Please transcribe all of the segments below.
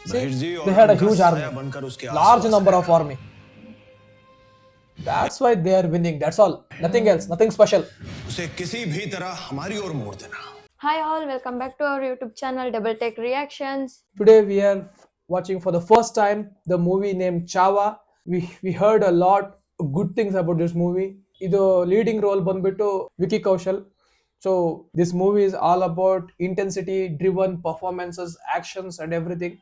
See, ji they had a उनका huge साया army, बनकर उसके large आसपास number of रहना। army. That's why they are winning. That's all. Nothing else. Nothing special. उसे किसी भी तरह हमारी ओर मोड़ देना। Hi all, welcome back to our YouTube channel Double Take Reactions. Today we are watching for the first time the movie named Chava. We heard a lot good things about this movie. ಇದು leading role ಬಂದ್ಬಿಟ್ಟು Vicky Kaushal. So this movie is all about intensity driven performances, actions and everything.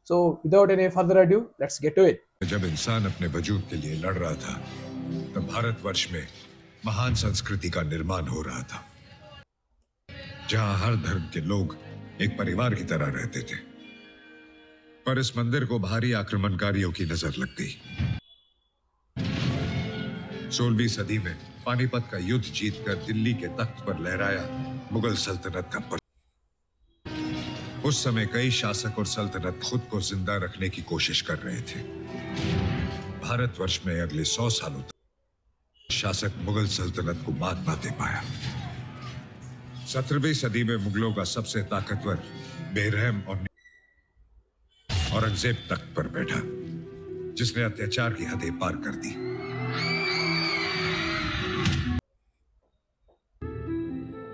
So without any further ado, let's get to it. जब इंसान अपने वजूद के लिए लड़ रहा था तब भारतवर्ष में महान संस्कृति का निर्माण हो रहा था, जहां हर धर्म के लोग एक परिवार की तरह रहते थे। पर इस मंदिर को बाहरी आक्रमणकारियों की नजर लग गई। 16वीं सदी में पानीपत का युद्ध जीतकर दिल्ली के तख्त पर लहराया मुगल सल्तनत का उस समय कई शासक और सल्तनत खुद को जिंदा रखने की कोशिश कर रहे थे। भारतवर्ष में अगले 100 सालों तक शासक मुगल सल्तनत को मात ना दे पाया। 17वीं सदी में मुगलों का सबसे ताकतवर बेरहम और औरंगजेब तख्त पर बैठा, जिसने अत्याचार की हदें पार कर दी।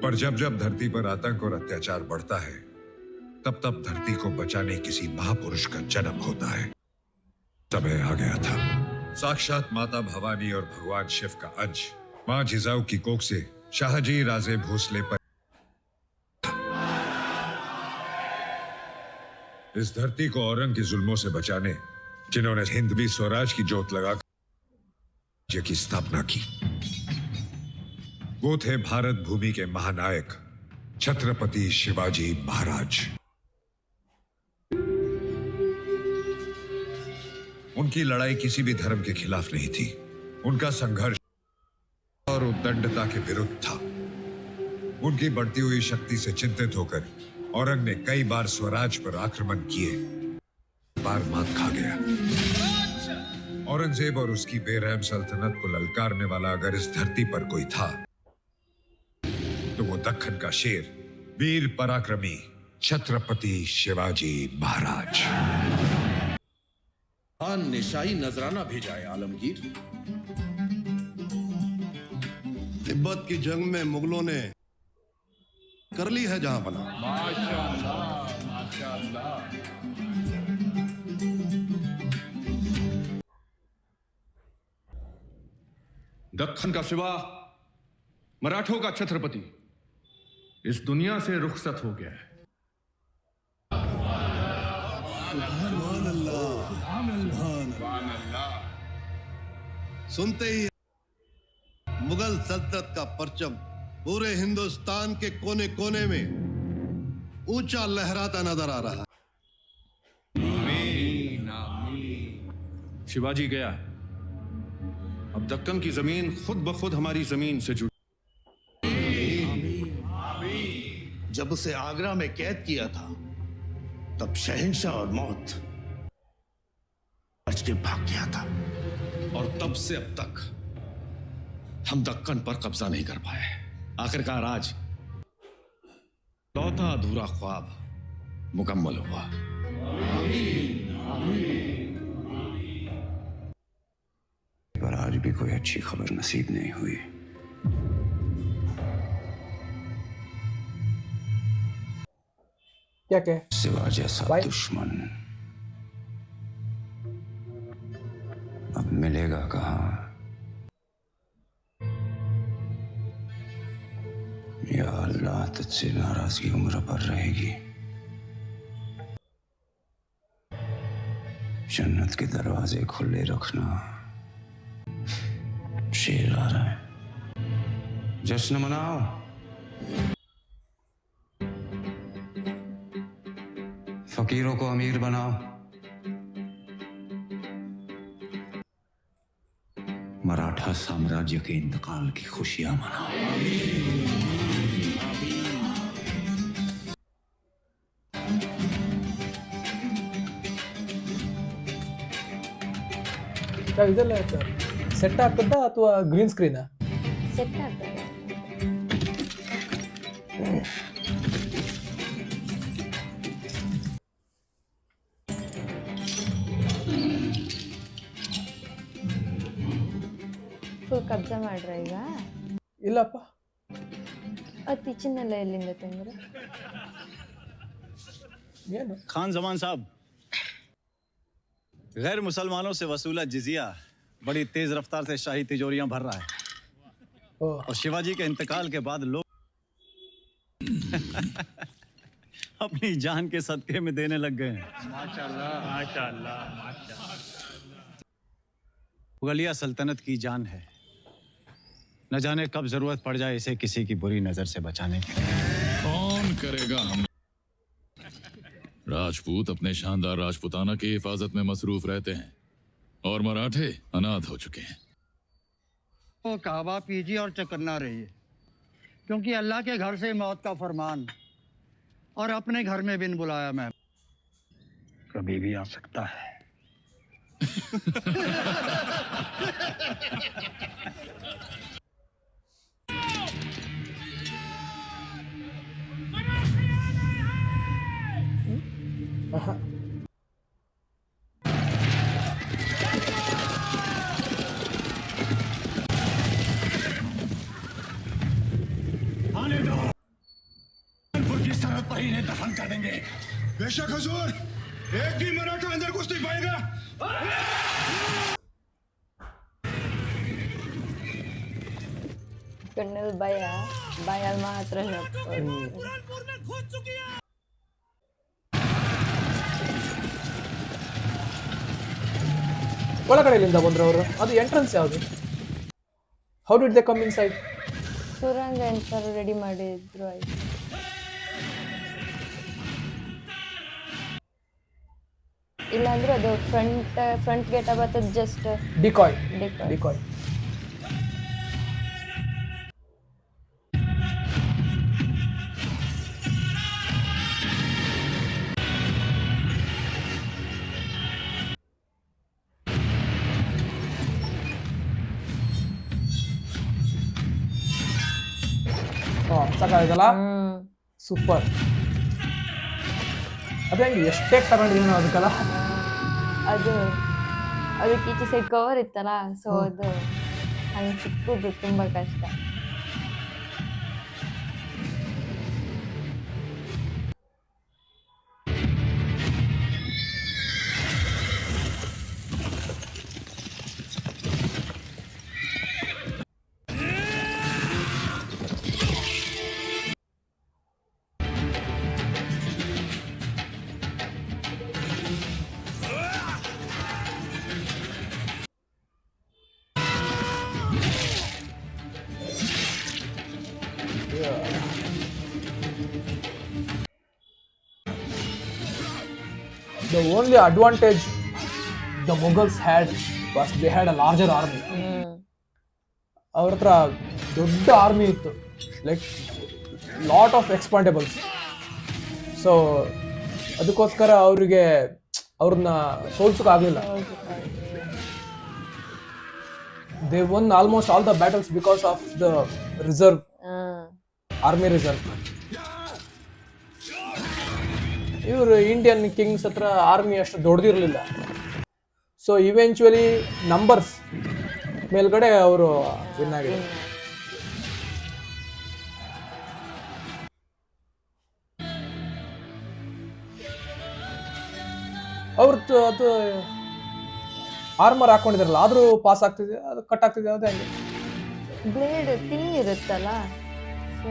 पर जब जब धरती पर आतंक और अत्याचार बढ़ता है, तब तब धरती को बचाने किसी महापुरुष का जन्म होता है। समय आ गया था। साक्षात माता भवानी और भगवान शिव का अंश मां जिजाऊ की कोख से शाहजी राजे भोसले पर इस धरती को औरंग के जुल्मों से बचाने जिन्होंने हिंदवी स्वराज की जोत लगाकर राज्य की स्थापना की, वो थे भारत भूमि के महानायक छत्रपति शिवाजी महाराज। उनकी लड़ाई किसी भी धर्म के खिलाफ नहीं थी। उनका संघर्ष और उद्दंडता के विरुद्ध था। उनकी बढ़ती हुई शक्ति से चिंतित होकर औरंग ने कई बार स्वराज पर आक्रमण किए, बार मात खा गया। औरंगजेब और उसकी बेरहम सल्तनत को ललकारने वाला अगर इस धरती पर कोई था, तो वो दक्खन का शेर, वीर पराक्रमी छत्रपति शिवाजी महाराज। खान ने शाही नजराना भेजा है आलमगीर। तिब्बत की जंग में मुगलों ने कर ली है जहां बना। दक्खन का शिवा, मराठों का छत्रपति इस दुनिया से रुखसत हो गया है। सुनते ही मुगल सल्तनत का परचम पूरे हिंदुस्तान के कोने कोने में ऊंचा लहराता नजर आ रहा है। शिवाजी गया, अब दक्कन की जमीन खुद ब खुद हमारी जमीन से जुड़ी। जब उसे आगरा में कैद किया था, तब शहंशाह और मौत बच के भाग गया था, और तब से अब तक हम दक्कन पर कब्जा नहीं कर पाए। आखिरकार आज लौता अधूरा ख्वाब मुकम्मल हुआ। पर आज भी कोई अच्छी खबर नसीब नहीं हुई। क्या क्या सिवा जैसा भाई? दुश्मन अब मिलेगा कहां? या अल्लाह, तुझसे नाराजगी उम्र पर रहेगी। जन्नत के दरवाजे खुले रखना। शेर आ रहा है, जश्न मनाओ। फकीरों को अमीर बनाओ, मराठा साम्राज्य के इंतकाल की खुशियां मनाओ। ಇದೆಲ್ಲ ಸೆಟ್ ಆಗ್ತದಾ ಅಥವಾ ಗ್ರೀನ್ ಸ್ಕ್ರೀನಾ? ಸೆಟ್ ಆಗ್ತದೆ. ಫುಲ್ ಕಬ್ಜಾ ಮಾಡ್ರ ಈಗ? ಇಲ್ಲಪ್ಪ. ಕಿಚನ್ ಎಲ್ಲ ಎಲ್ಲಿಂದ ತಂದ್ರೆ? ಏನು? खान जमान साहब, गैर मुसलमानों से वसूला जिजिया बड़ी तेज रफ्तार से शाही तिजोरियां भर रहा है ಓ और शिवाजी के इंतकाल के बाद लोग अपनी जान के सदके में देने लग गए हैं। मुगलिया सल्तनत की जान है, न जाने कब जरूरत पड़ जाए इसे किसी की बुरी नजर से बचाने की। कौन करेगा हम? राजपूत अपने शानदार राजपुताना की हिफाजत में मसरूफ रहते हैं और मराठे अनाथ हो चुके हैं। तो कहवा पीजिए और चकन्ना रहिए, क्योंकि अल्लाह के घर से मौत का फरमान और अपने घर में बिन बुलाया मैं कभी भी आ सकता है। बेशक हुजूर, एक भी मराठा अंदर घुस नहीं पाएगा। ಕಣ್ಣಲ್ಲಿ ಬಾಯಲ್ಲಿ ಮಾತ್ರ ಹೇಳ್ತಾರೆ. ಒಳಗಡೆಯಿಂದ ಬಂದ್ರು ಅವರು. ಅದು ಎಂಟ್ರೆನ್ಸ್ ಯಾವುದು? How did they come in side? ಸುರಂಗ ಎಂತಾರು ರೆಡಿ ಮಾಡಿದ್ರು ಆಯ್ತು. ಇಲ್ಲಾಂದ್ರೆ ಅದು ಫ್ರಂಟ್ ಗೇಟ್ ಬರ್ತದೆ ಜಸ್ಟ್ ಡಿಕಾಯ್. ಡಿಕಾಯ್. ಡಿಕಾಯ್. ಸಾಕಾಯ್ತಲ್ಲ? ಸೂಪರ್. ಅದೇ ಎಷ್ಟೇ ತಗೊಂಡಿದ್ದೀನಿ ಅದಕ್ಕೆಲ್ಲ. ಅದಕ್ಕೆ ಈಚೆ ಸೈಡ್ ಕವರ್ ಇತ್ತಲ್ಲ, ಸೊ ಅದು ಹಂಗೆ ಸಿಕ್ಕುದು ತುಂಬ ಕಷ್ಟ. The only advantage the Mughals had was they had a larger army. ಅವ್ರ ಹತ್ರ ದೊಡ್ಡ ಆರ್ಮಿ ಇತ್ತು, like lot of expendables. So ಅದಕ್ಕೋಸ್ಕರ ಅವ್ರಿಗೆ ಅವ್ರನ್ನ ಸೋಲ್ಸೋಕ್ಕಾಗಲಿಲ್ಲ. They won almost all the battles because of the reserve, army reserve. ಇವರು ಇಂಡಿಯನ್ ಕಿಂಗ್ಸ್ ಹತ್ರ ಆರ್ಮಿ ಅಷ್ಟು ದೊಡ್ಡದಿರಲಿಲ್ಲ. ಸೊ ಇವೆಂಚುವಲಿ ನಂಬರ್ಸ್ ಮೇಲ್ಗಡೆ ಅವರು ವಿನ್ ಆಗಿದ್ದಾರೆ. ಅವ್ರದ್ದು ಅದು ಆರ್ಮರ್ ಹಾಕೊಂಡಿದಾರಲ್ಲ, ಆದ್ರೂ ಪಾಸ್ ಆಗ್ತಿದೆ, ಅದು ಕಟ್ ಆಗ್ತಿದೆ. ಅದೇ ಹಂಗೆ ಬ್ಲೇಡ್ ತಿನ್ ಇರುತ್ತಲ್ಲ, ಸೊ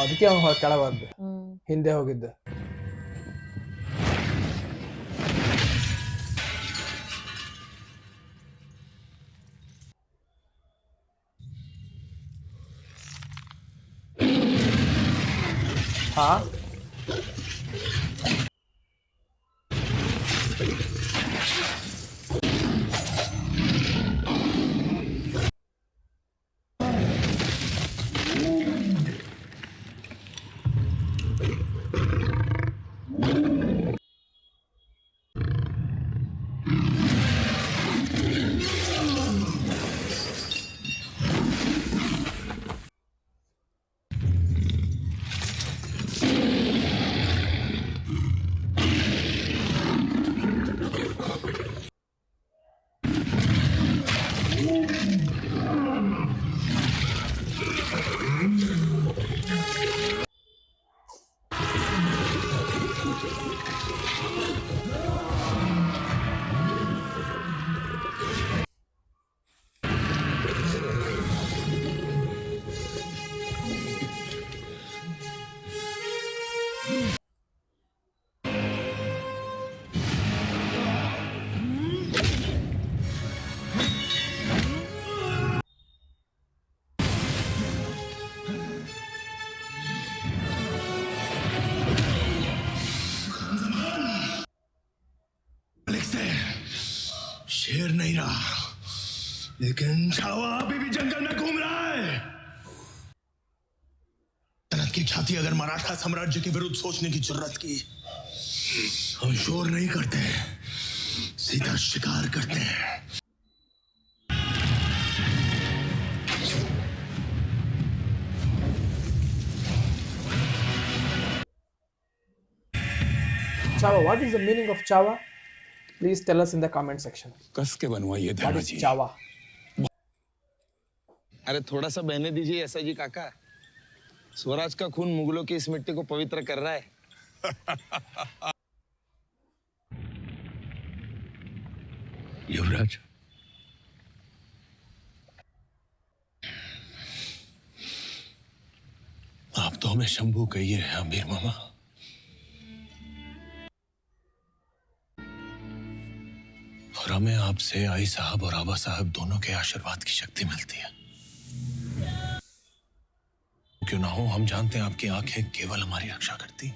ಅದಕ್ಕೆ ಅವ್ನು ಕೆಳಬಾರ್ದು. ಹಿಂದೆ ಹೋಗಿದ್ದೆ. ಹಾ शेर नहीं रहा, लेकिन छावा अभी भी जंगल में घूम रहा है। सल्तनत की ख्याति अगर मराठा साम्राज्य के विरुद्ध सोचने की जरूरत की, हम शोर नहीं करते, सीधा शिकार करते हैं। Chava, what is the meaning of Chava? Please tell us in the comment section. कस के बनवाइए What is Chava? अरे थोड़ा सा बहने दीजिए ऐसा जी काका, स्वराज का खून मुगलों की इस मिट्टी को पवित्र कर रहा है। युवराज, आप तो हमें शंभू कहिए अमीर मामा। और हमें आपसे आई साहब और आबा साहब दोनों के आशीर्वाद की शक्ति मिलती है। क्यों ना हो, हम जानते हैं आपकी आंखें केवल हमारी रक्षा करती।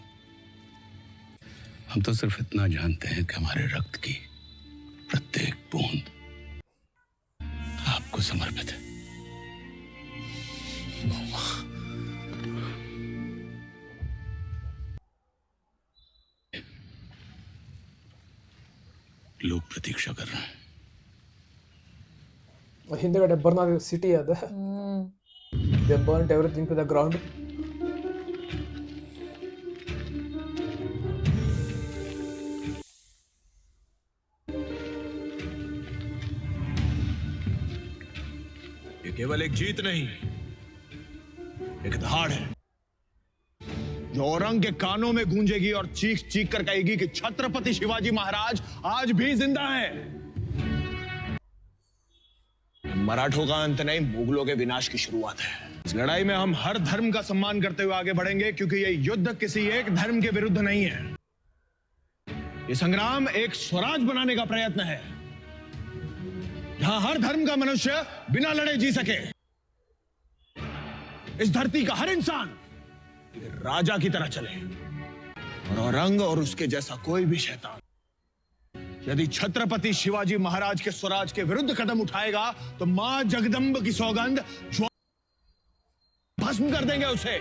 हम तो सिर्फ इतना जानते हैं कि हमारे रक्त की प्रत्येक बूंद आपको समर्पित है। लोग प्रतीक्षा कर रहे हैं। ಹಿಂದೆಗಡೆ ಬರ್ನ್ ಆದ ಸಿಟಿ ಅದ. They burnt everything to the ground. ये केवल एक जीत नहीं, एक दहाड़ है जो औरंग के कानों में गूंजेगी और चीख चीख कर कहेगी कि छत्रपति शिवाजी महाराज आज भी जिंदा हैं। मराठों का अंत नहीं, मुगलों के विनाश की शुरुआत है। इस लड़ाई में हम हर धर्म का सम्मान करते हुए आगे बढ़ेंगे, क्योंकि यह युद्ध किसी एक धर्म के विरुद्ध नहीं है। ये संग्राम एक स्वराज बनाने का प्रयत्न है, जहां हर धर्म का मनुष्य बिना लड़े जी सके। इस धरती का हर इंसान राजा की तरह चले, और औरंग और उसके जैसा कोई भी शैतान यदि छत्रपति शिवाजी महाराज के स्वराज के विरुद्ध कदम उठाएगा तो मां जगदम्ब की सौगंध भस्म कर देंगे उसे।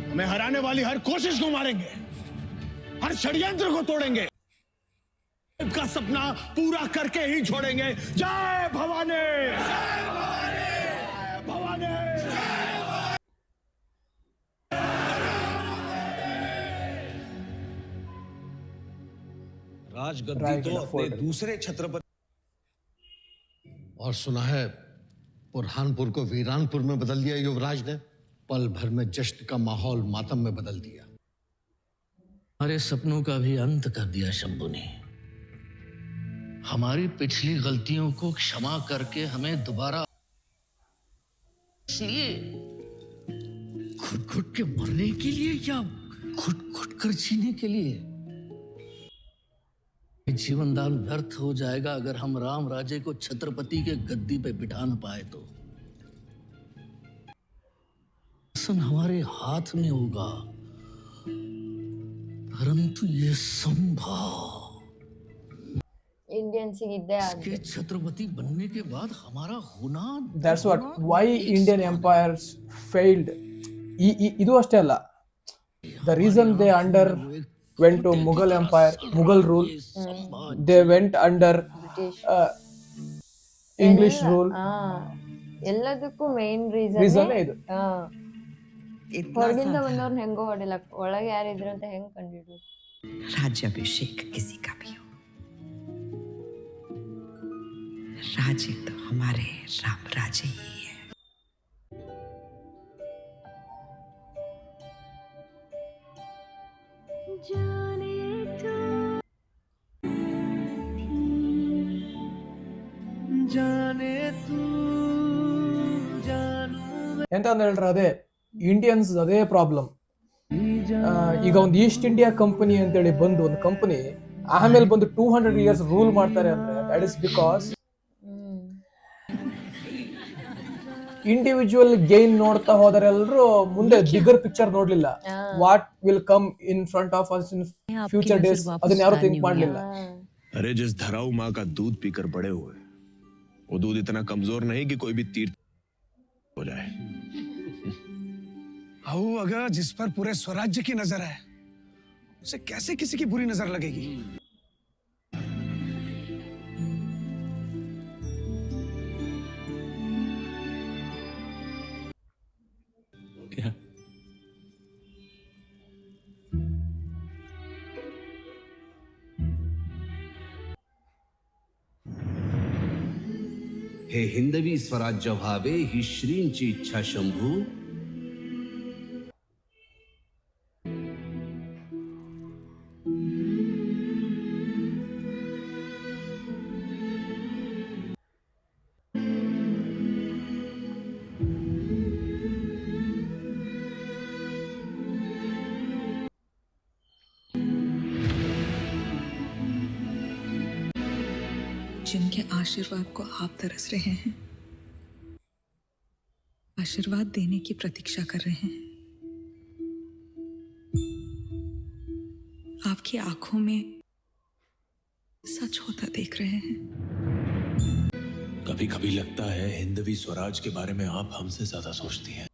हमें हराने वाली हर कोशिश को मारेंगे, हर षड्यंत्र को तोड़ेंगे, का सपना पूरा करके ही छोड़ेंगे। जय भवानी, जय भवानी, राजगद्दी तो अपने दूसरे छत्रपति। और सुना है बुरहानपुर को वीरानपुर में बदल दिया युवराज ने। पल भर में जश्न का माहौल मातम में बदल दिया। हमारे सपनों का भी अंत कर दिया शंभू ने। हमारी पिछली गलतियों को क्षमा करके हमें दोबारा, इसलिए घुट घुट के मरने के लिए या घुट घुट कर जीने के लिए? जीवन दान व्यर्थ हो जाएगा अगर हम राम राजे को छत्रपति के गद्दी पे बिठा न पाए तो। शासन हमारे हाथ में होगा, परंतु ये संभव ಇಂಡಿಯನ್ಸ್ ಇದ್ದೇ ಆದ್ರೆ के छत्रपति बनने के बाद हमारा होना That's what why Indian empires failed. ಇದು ಅಷ್ಟೇ ಅಲ್ಲ, the reason they under went to Mughal empire, Mughal rule, they went under English rule. ಎಲ್ಲದಕ್ಕೂ ಮೇನ್ Reason ರೀಸನ್ ಇದು. ಹೊರಗಿಂದ ಬಂದವ್ರನ್ನ ಹೆಂಗೋ ಹೊಡಿಲ್ಲ, ಒಳಗೆ ಯಾರಿದ್ರು ಅಂತ ಹೆಂಗ್ ಕಂಡಿಡ್ರು? राज्याभिषेक किसी का भी हो, राज्य तो हमारे राम राज्य ही है। ಎಂತ ಅಂತ ಹೇಳ್ರೆ ಅದೇ ಇಂಡಿಯನ್ಸ್ ಅದೇ ಪ್ರಾಬ್ಲಮ್. ಈಗ ಒಂದು ಈಸ್ಟ್ ಇಂಡಿಯಾ ಕಂಪನಿ ಅಂತೇಳಿ ಬಂದು ಒಂದು ಕಂಪನಿ ಆಮೇಲೆ ಬಂದು 200 years ರೂಲ್ ಮಾಡ್ತಾರೆ ಅಂದ್ರೆ that is because individual gain ನೋಡ್ತಾ ಹೋದರೆ ಎಲ್ಲರೂ ಮುಂದೆ ಬಿಗರ್ ಪಿಕ್ಚರ್ ನೋಡ್ಲಿಲ್ಲ. What will come in front of us in future days ಅದನ್ನ ಯಾರು ಥಿಂಕ್ ಮಾಡ್ಲಿಲ್ಲ. अरे जिस धराऊ माँ का दूध पीकर बड़े हुए, वो दूध इतना कमजोर नहीं कि कोई भी तीर हो जाए। अगर जिस पर पूरे स्वराज्य की नजर है, उसे कैसे किसी की बुरी नजर लगेगी? क्या? हे हिंदवी स्वराज्य व्हावे ही श्रींची इच्छा शंभू. जिनके आशीर्वाद को आप तरस रहे हैं, आशीर्वाद देने की प्रतीक्षा कर रहे हैं। आपकी आंखों में सच होता देख रहे हैं। कभी कभी लगता है हिंदवी स्वराज के बारे में आप हमसे ज्यादा सोचती हैं।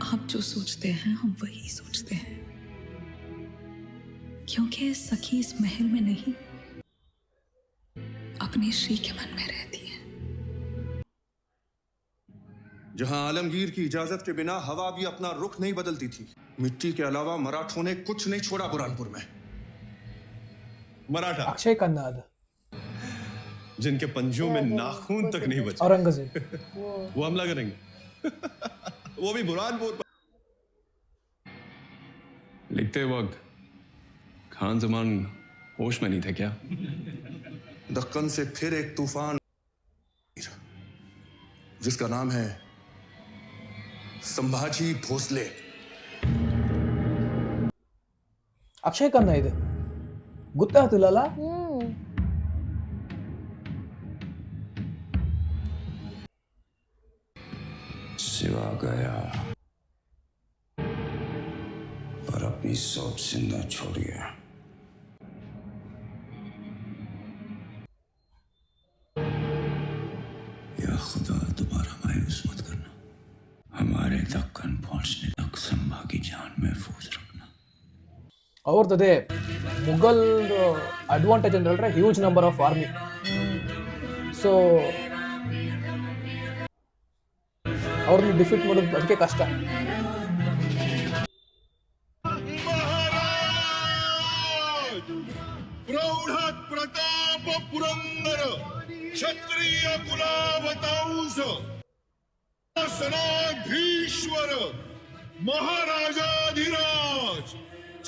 आप जो सोचते हैं हम वही सोचते हैं, क्योंकि सखी इस महल में नहीं अपने श्री के मन में रहती है। जहां आलमगीर की इजाजत के बिना हवा भी अपना रुख नहीं बदलती थी, मिट्टी के अलावा मराठों ने कुछ नहीं छोड़ा बुरहानपुर में। मराठा ಅಕ್ಷಯ್ ಕನ್ನಾದ್, जिनके पंजों में नाखून तक नहीं बचे, ಔರಂಗಜೇಬ್, वो हमला करेंगे। वो भी बुरहानपुर पर। लिखते वक्त खान जमान होश में नहीं थे क्या? दक्कन से फिर एक तूफान जिसका नाम है संभाजी भोसले। ಅಕ್ಷಯ್ ಖನ್ನಾ ಇದೆ ಗೊತ್ತಾಗ್ತಿಲ್ಲಲ್ಲ. सिवा गया पर अपनी सोच जिंदा छोड़ गया. या खुदा दोबारा मायूस मत करना, हमारे दक्कन पहुंचने तक संभा की जान महफूज रखना. ಅವ್ರದ್ದೇ ಮುಘಲ್ ಅಡ್ವಾಂಟೇಜ್ ಅಂತ ಹೇಳಿದ್ರೆ huge number of army. So ಅವ್ರನ್ನ ಡಿಫೀಟ್ ಮಾಡೋದು ಅದಕ್ಕೆ ಕಷ್ಟ. प्रौढात प्रताप पुरंदर क्षत्रिय कुलावतांस सनाधीश्वर महाराजाधिराज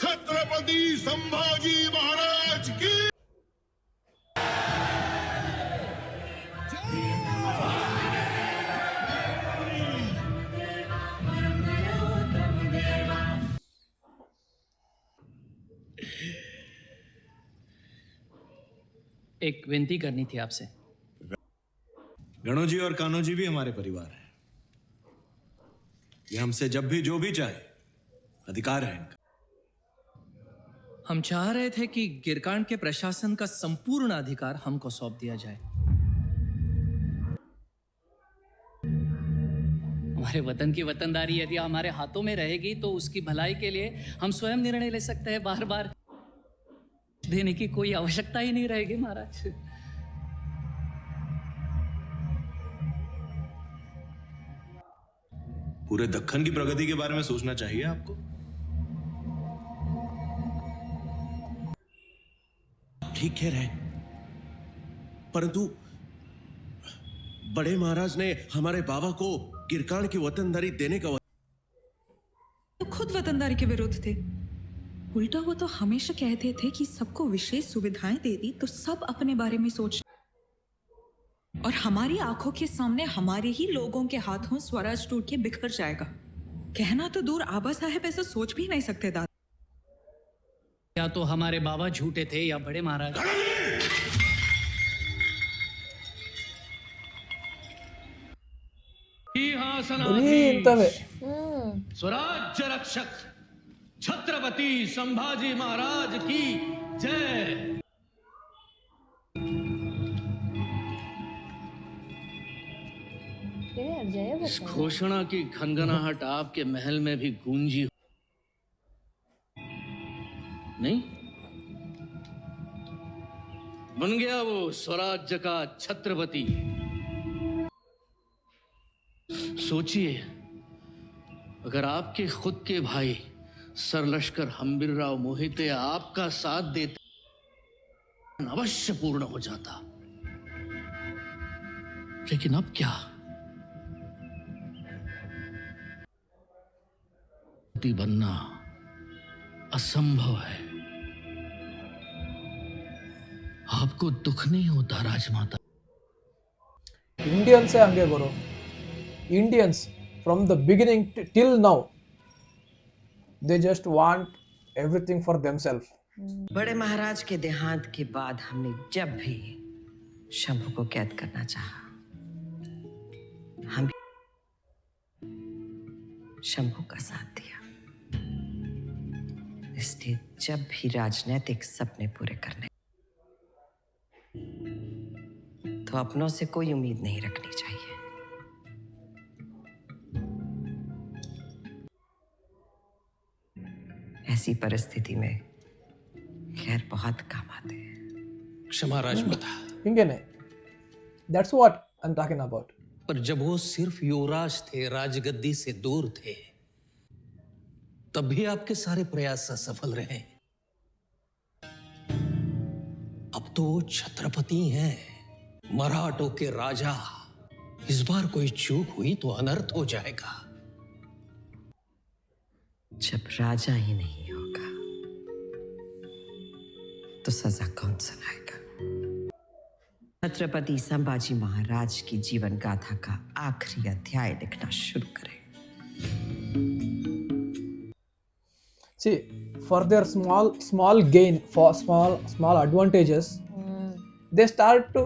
छत्रपति संभाजी महाराज की एक विनती करनी थी आपसे। गणो जी और कान्हो जी भी हमारे परिवार हैं। ये हमसे जब भी जो भी चाहे अधिकार है इनका। हम चाह रहे थे कि गिरकांड के प्रशासन का संपूर्ण अधिकार हमको सौंप दिया जाए। हमारे वतन की वतनदारी यदि हमारे हाथों में रहेगी तो उसकी भलाई के लिए हम स्वयं निर्णय ले सकते हैं। बार बार देने की कोई आवश्यकता ही नहीं रहेगी महाराज। पूरे दक्कन की प्रगति के बारे में सोचना चाहिए आपको। ठीक कह रहे, परंतु बड़े महाराज ने हमारे बाबा को गिरकांड की वतनदारी देने का तो खुद वतनदारी के विरुद्ध थे। उल्टा वो तो हमेशा कहते थे कि सबको विशेष सुविधाएं दे दी तो सब अपने बारे में सोच, और हमारी आंखों के सामने हमारे ही लोगों के हाथों स्वराज टूट के बिखर जाएगा। कहना तो दूर, आबा साहब ऐसा सोच भी नहीं सकते दादा। या तो हमारे बाबा झूठे थे या बड़े महाराज। स्वराज्य रक्षक छत्रपति संभाजी महाराज की जय। इस घोषणा की खनगनाहट आपके महल में भी गूंजी नहीं? बन गया वो स्वराज्य का छत्रपति। सोचिए, अगर आपके खुद के भाई सरलश्कर हम्बीरराव मोहिते आपका साथ देते अवश्य पूर्ण हो जाता, लेकिन अब क्या? बनना असंभव है। आपको दुख नहीं होता राजमाता? इंडियंस है हंगे गुरु। Indians from the beginning till now they just want everything for themselves. बड़े महाराज के देहांत के बाद हमने जब भी शंभू को कैद करना चाहा, हम शंभू का साथ दिया। इसलिए जब भी राजनीतिक सपने पूरे करने तो अपनों से कोई उम्मीद नहीं रखनी चाहिए। ऐसी परिस्थिति में खैर बहुत काम आते हैं। क्षमा राजमाता। इंगे नहीं, that's what I'm talking about. पर जब वो सिर्फ युवराज थे, राजगद्दी से दूर थे, तब भी आपके सारे प्रयास असफल रहे। अब तो वो छत्रपति हैं, मराठों के राजा। इस बार कोई चूक हुई तो अनर्थ हो जाएगा। जब राजा ही नहीं होगा तो सजा कौन सुनाएगा? छत्रपति संभाजी महाराज की जीवन गाथा का आखिरी अध्याय लिखना शुरू करें। See, for their small gain, for small advantages, they start to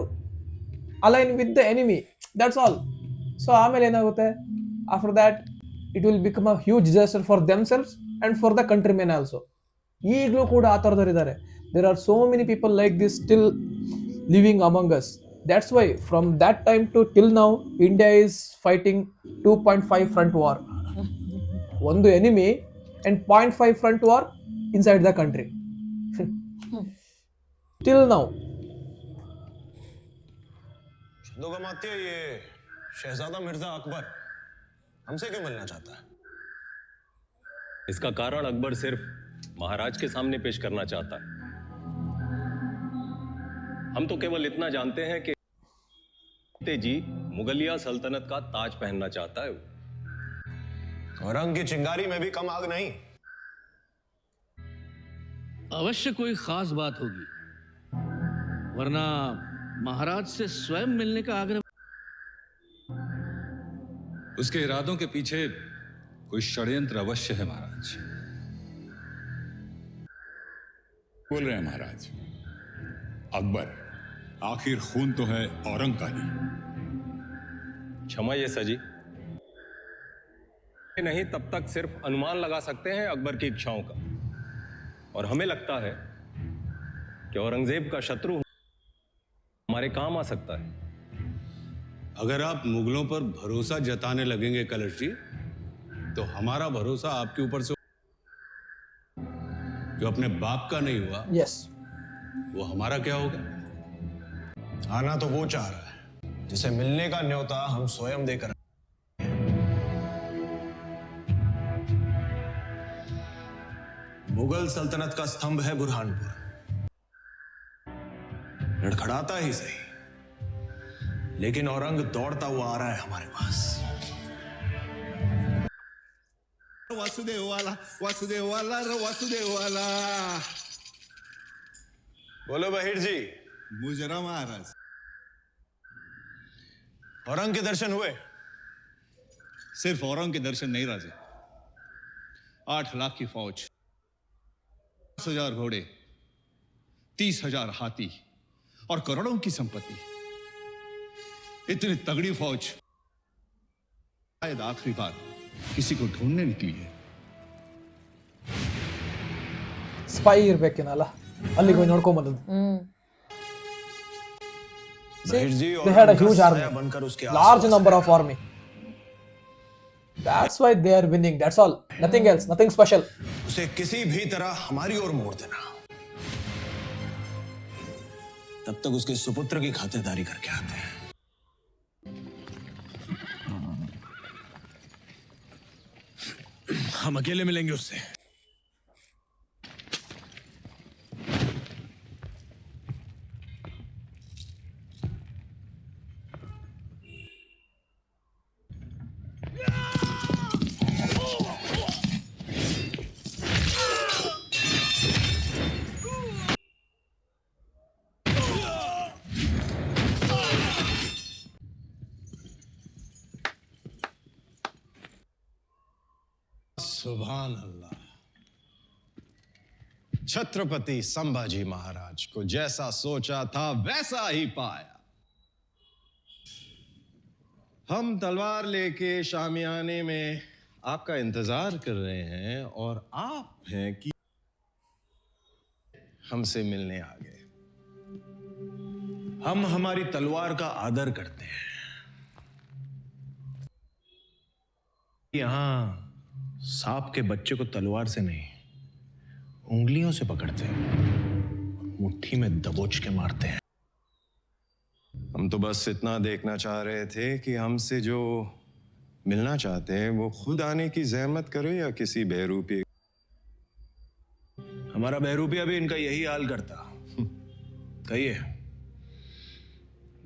align with the enemy. That's all. So आमेले ಏನಾಗುತ್ತೆ? After that, it will become a huge disaster for themselves and for the countrymen also. ಈಗಲೂ ಕೂಡ ಆ ಥರದವರಿದ್ದಾರೆ. There are so many people like this still living among us. That's why from that time to till now, India is fighting 2.5 front war. ಒಂದು enemy and 0.5 front war inside the country. Till now. दोगमात्य ये शहजादा मिर्जा अकबर हमसे क्यों मिलना चाहता है? इसका कारण अकबर सिर्फ महाराज के सामने पेश करना चाहता है। हम तो केवल इतना जानते हैं कि जी मुगलिया सल्तनत का ताज पहनना चाहता है। और रंग की चिंगारी में भी कम आग नहीं। अवश्य कोई खास बात होगी, वरना महाराज से स्वयं मिलने का आग्रह। उसके इरादों के पीछे कोई षड्यंत्र अवश्य है महाराज। बोल रहे हैं महाराज। अकबर आखिर खून तो है औरंग का ही। क्षमा ये सजी नहीं, तब तक सिर्फ अनुमान लगा सकते हैं अकबर की इच्छाओं का, और हमें लगता है कि औरंगजेब का शत्रु हमारे काम आ सकता है। अगर आप मुगलों पर भरोसा जताने लगेंगे कलश जी, तो हमारा भरोसा आपके ऊपर से जो अपने बाप का नहीं हुआ, वो हमारा क्या होगा? आना तो वो चाह रहा है जिसे मिलने का न्योता हम स्वयं देकर। मुगल सल्तनत का स्तंभ है बुरहानपुर। लड़खड़ाता ही सही, लेकिन औरंग दौड़ता हुआ आ रहा है हमारे पास। वासुदेव वाला, वासुदेव वाला, वासुदेव वाला। बोलो बहिर जी। मुजरा महाराज। औरंग के दर्शन हुए? सिर्फ औरंग के दर्शन नहीं राजे, 8 लाख की फौज, 10,000 घोड़े, 30,000 हाथी और करोड़ों की संपत्ति। इतनी तगड़ी फौज शायद आखिरी बार किसी को ढूंढने निकली है। ಸ್ಪೈ ಇರ್ಬೇಕೇನಲ್ಲ, ಅಲ್ಲಿಗೆ ಹೋಗಿ ನೋಡ್ಕೊಂಬಂದದ್ದು. They had a huge army, large number of army. That's why they are winning. That's all. Nothing else. Nothing special. उसे किसी भी तरह हमारी ओर मोड़ देना, तब तक उसके सुपुत्र की खातिरदारी करके आते हैं। हम अकेले मिलेंगे उससे। सुभान अल्लाह। छत्रपति संभाजी महाराज को जैसा सोचा था वैसा ही पाया। हम तलवार लेके शामियाने में आपका इंतजार कर रहे हैं और आप हैं कि हमसे मिलने आ गए। हम हमारी तलवार का आदर करते हैं। यहां सांप के बच्चे को तलवार से नहीं, उंगलियों से पकड़ते हैं, मुट्ठी में दबोच के मारते हैं। हम तो बस इतना देखना चाह रहे थे कि हमसे जो मिलना चाहते हैं वो खुद आने की जहमत करे या किसी बहरूपी। हमारा बहरूपी अभी इनका यही हाल करता। कहिए,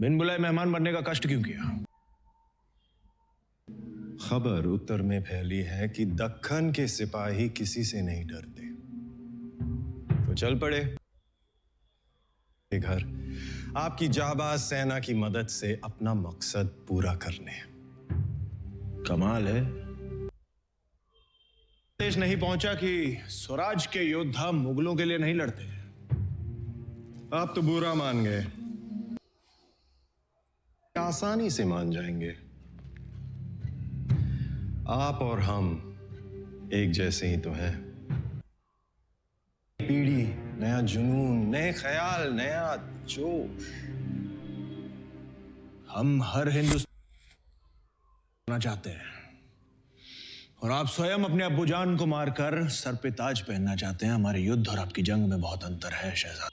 बिन बुलाए मेहमान बनने का कष्ट क्यों किया? खबर उत्तर में फैली है कि दक्खन के सिपाही किसी से नहीं डरते, तो चल पड़े घर आपकी जाबाज सेना की मदद से अपना मकसद पूरा करने। कमाल है, देश नहीं पहुंचा कि स्वराज के योद्धा मुगलों के लिए नहीं लड़ते। आप तो बुरा मान गए, आसानी से मान जाएंगे। आप और हम एक जैसे ही तो हैं। पीढ़ी, नया जुनून, नए ख्याल, नया जोश। हम हर हिंदुस्तान चाहते हैं और आप स्वयं अपने अब्बूजान को मारकर सर पे ताज पहनना चाहते हैं। हमारे युद्ध और आपकी जंग में बहुत अंतर है शहजादा।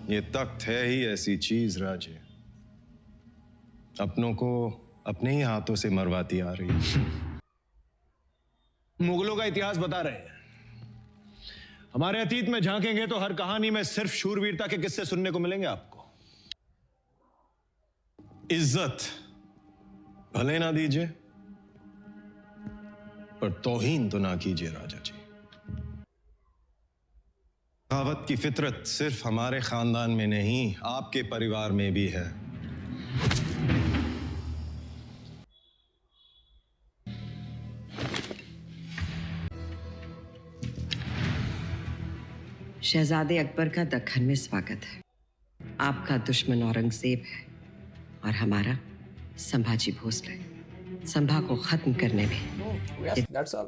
ये तख्त है ही ऐसी चीज राजे, अपनों को अपने ही हाथों से मरवाती आ रही है। मुगलों का इतिहास बता रहे हैं। हमारे अतीत में झांकेंगे तो हर कहानी में सिर्फ शूरवीरता के किस्से सुनने को मिलेंगे आपको। इज्जत भले ना दीजिए, पर तौहीन तो ना कीजिए राजा जी। कहावत की फितरत सिर्फ हमारे खानदान में नहीं, आपके परिवार में भी है। शहजादे अकबर का दक्खन में स्वागत है। आपका दुश्मन औरंगजेब है और हमारा संभाजी भोसले। संभा को खत्म करने में Yes, that's all.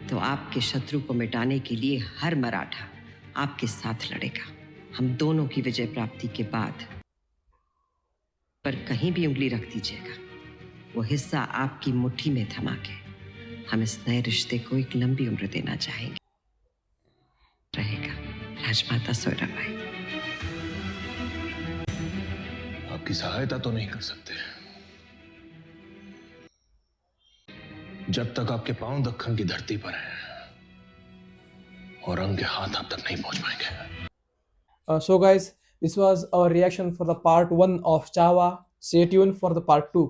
तो आपके शत्रु को मिटाने के लिए हर मराठा आपके साथ लड़ेगा। हम दोनों की विजय प्राप्ति के बाद पर कहीं भी उंगली रख दीजिएगा, वो हिस्सा आपकी मुट्ठी में थमा के हम इस नए रिश्ते को एक लंबी उम्र देना चाहेंगे। रहेगा राजमाता सोयराबाई। आपकी सहायता तो नहीं कर सकते। जब तक आपके पांव दक्कन की धरती पर हैं, औरंग के हाथ आप तक नहीं पहुंच पाएंगे। So guys, this was our reaction for the part 1 of Chava. Stay tuned for the part 2.